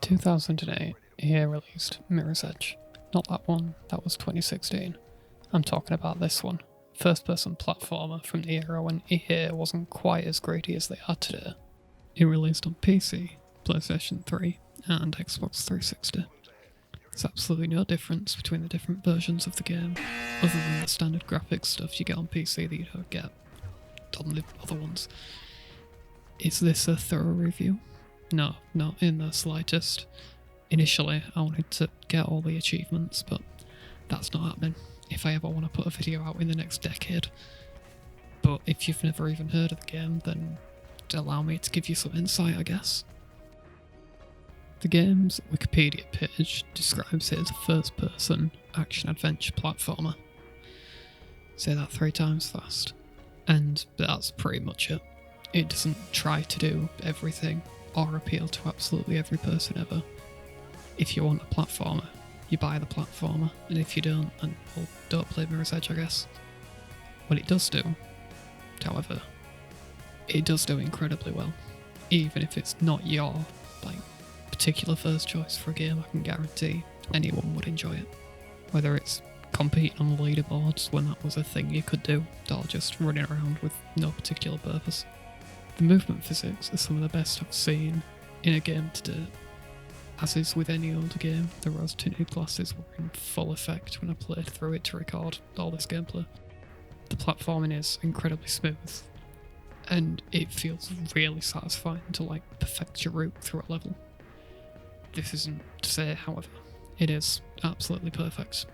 2008, EA released Mirror's Edge. Not that one, that was 2016. I'm talking about this one. First-person platformer from the era when EA wasn't quite as greedy as they are today. It released on PC, PlayStation 3, and Xbox 360. There's absolutely no difference between the different versions of the game, other than the standard graphics stuff you get on PC that you don't get on the other ones. Is this a thorough review? No, not in the slightest. Initially, I wanted to get all the achievements, but that's not happening if I ever want to put a video out in the next decade. But if you've never even heard of the game, then allow me to give you some insight, I guess. The game's Wikipedia page describes it as a first-person action-adventure platformer. Say that 3 times fast. And that's pretty much it. It doesn't try to do everything or appeal to absolutely every person ever. If you want a platformer, you buy the platformer, and if you don't, then well, don't play Mirror's Edge, I guess. What it does do, however, it does do incredibly well. Even if it's not your particular first choice for a game, I can guarantee anyone would enjoy it. Whether it's competing on the leaderboards when that was a thing you could do, or just running around with no particular purpose. The movement physics are some of the best I've seen in a game to date. As is with any older game, the rose-tinted glasses were in full effect when I played through it to record all this gameplay. The platforming is incredibly smooth, and it feels really satisfying to perfect your route through a level. This isn't to say, however, it is absolutely perfect,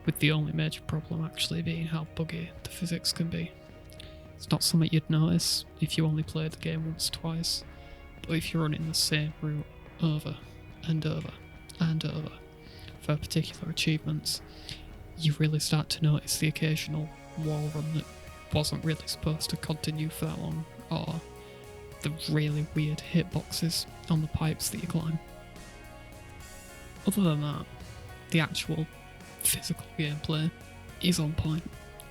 with the only major problem actually being how buggy the physics can be. It's not something you'd notice if you only played the game once or twice, but if you're running the same route over and over and over for particular achievements, you really start to notice the occasional wall run that wasn't really supposed to continue for that long, or the really weird hitboxes on the pipes that you climb. Other than that, the actual physical gameplay is on point.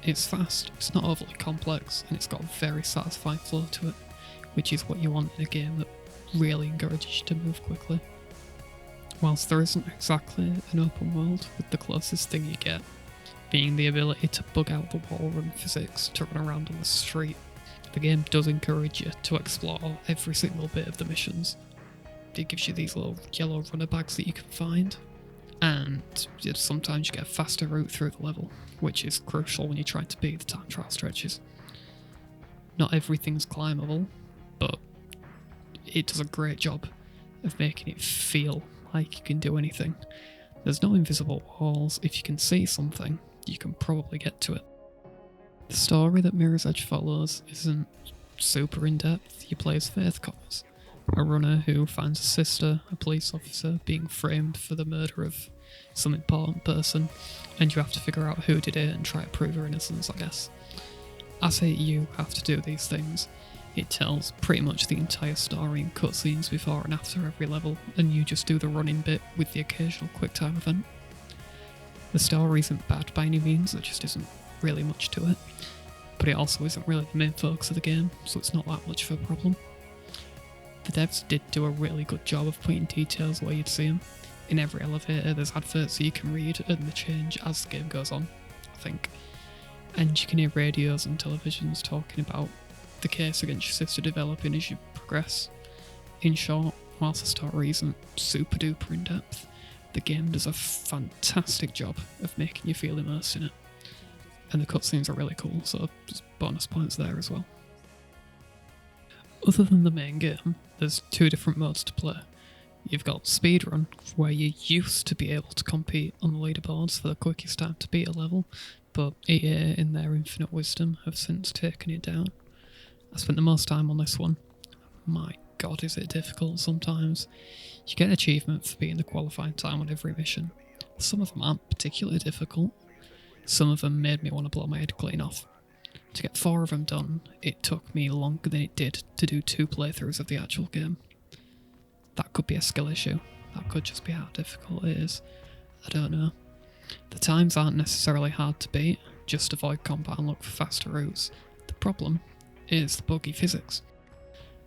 It's fast, it's not overly complex, and it's got a very satisfying flow to it, which is what you want in a game that really encourages you to move quickly. Whilst there isn't exactly an open world, with the closest thing you get being the ability to bug out the wall run physics to run around on the street, the game does encourage you to explore every single bit of the missions. It gives you these little yellow runner bags that you can find, and sometimes you get a faster route through the level, which is crucial when you're trying to beat the time trial stretches. Not everything's climbable, but it does a great job of making it feel like you can do anything. There's no invisible walls. If you can see something, you can probably get to it. The story that Mirror's Edge follows isn't super in-depth. You play as Faith Connors, a runner who finds a sister, a police officer, being framed for the murder of some important person, and you have to figure out who did it and try to prove her innocence, I guess. As you have to do these things, it tells pretty much the entire story in cutscenes before and after every level, and you just do the running bit with the occasional QuickTime event. The story isn't bad by any means, there just isn't really much to it, but it also isn't really the main focus of the game, so it's not that much of a problem. The devs did do a really good job of putting details where you'd see them. In every elevator there's adverts that you can read, and they change as the game goes on, I think. And you can hear radios and televisions talking about the case against your sister developing as you progress. In short, whilst the story isn't super duper in depth, the game does a fantastic job of making you feel immersed in it. And the cutscenes are really cool, so just bonus points there as well. Other than the main game, there's 2 different modes to play. You've got speedrun, where you used to be able to compete on the leaderboards for the quickest time to beat a level, but EA, in their infinite wisdom, have since taken it down. I spent the most time on this one. My god, is it difficult sometimes. You get an achievement for beating the qualifying time on every mission. Some of them aren't particularly difficult. Some of them made me want to blow my head clean off. To get 4 of them done, it took me longer than it did to do 2 playthroughs of the actual game. That could be a skill issue. That could just be how difficult it is. I don't know. The times aren't necessarily hard to beat, just avoid combat and look for faster routes. The problem is the buggy physics.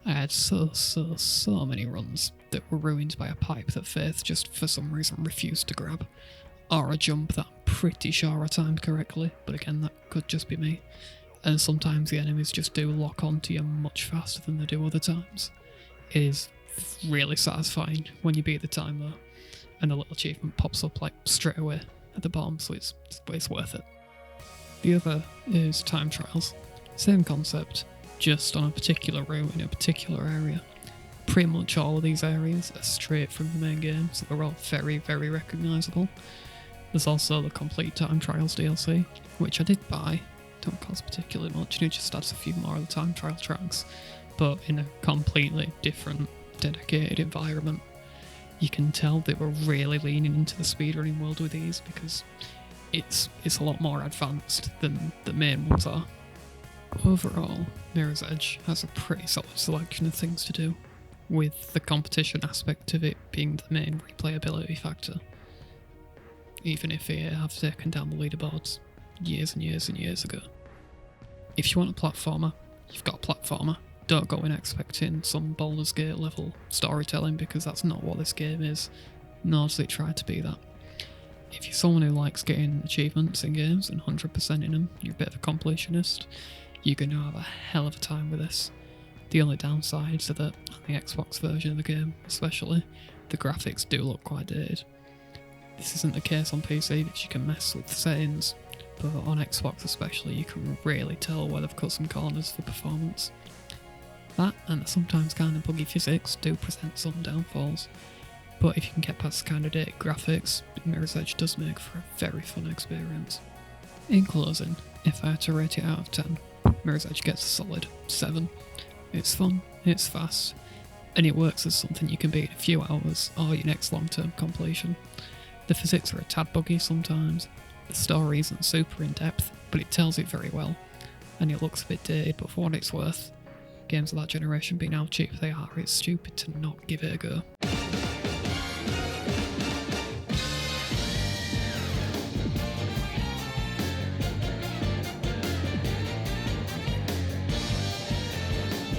I had so many runs that were ruined by a pipe that Faith just for some reason refused to grab, or a jump that I'm pretty sure I timed correctly, but again that could just be me. And sometimes the enemies just do lock onto you much faster than they do other times. It is really satisfying when you beat the time though, and a little achievement pops up like straight away at the bottom, so it's worth it. The other is time trials. Same concept, just on a particular route in a particular area. Pretty much all of these areas are straight from the main game, so they're all very, very recognisable. There's also the complete time trials DLC, which I did buy. Don't cost particularly much, and it just adds a few more of the time trial tracks, but in a completely different, dedicated environment. You can tell they were really leaning into the speedrunning world with these because it's a lot more advanced than the main ones are. Overall, Mirror's Edge has a pretty solid selection of things to do, with the competition aspect of it being the main replayability factor. Even if EA have taken down the leaderboards years and years and years ago. If you want a platformer, you've got a platformer. Don't go in expecting some Baldur's Gate level storytelling because that's not what this game is, nor does it try to be that. If you're someone who likes getting achievements in games and 100% in them, you're a bit of a completionist, you're going to have a hell of a time with this. The only downsides are that on the Xbox version of the game especially, the graphics do look quite dated. This isn't the case on PC because you can mess with the settings, but on Xbox especially you can really tell where they've cut some corners for performance. That and the sometimes kind of buggy physics do present some downfalls, but if you can get past the kind of dated graphics, Mirror's Edge does make for a very fun experience. In closing, if I had to rate it out of 10, Mirror's Edge gets a solid 7. It's fun, it's fast, and it works as something you can beat in a few hours or your next long-term completion. The physics are a tad buggy sometimes, the story isn't super in-depth, but it tells it very well, and it looks a bit dated, but for what it's worth, games of that generation being how cheap they are, it's stupid to not give it a go.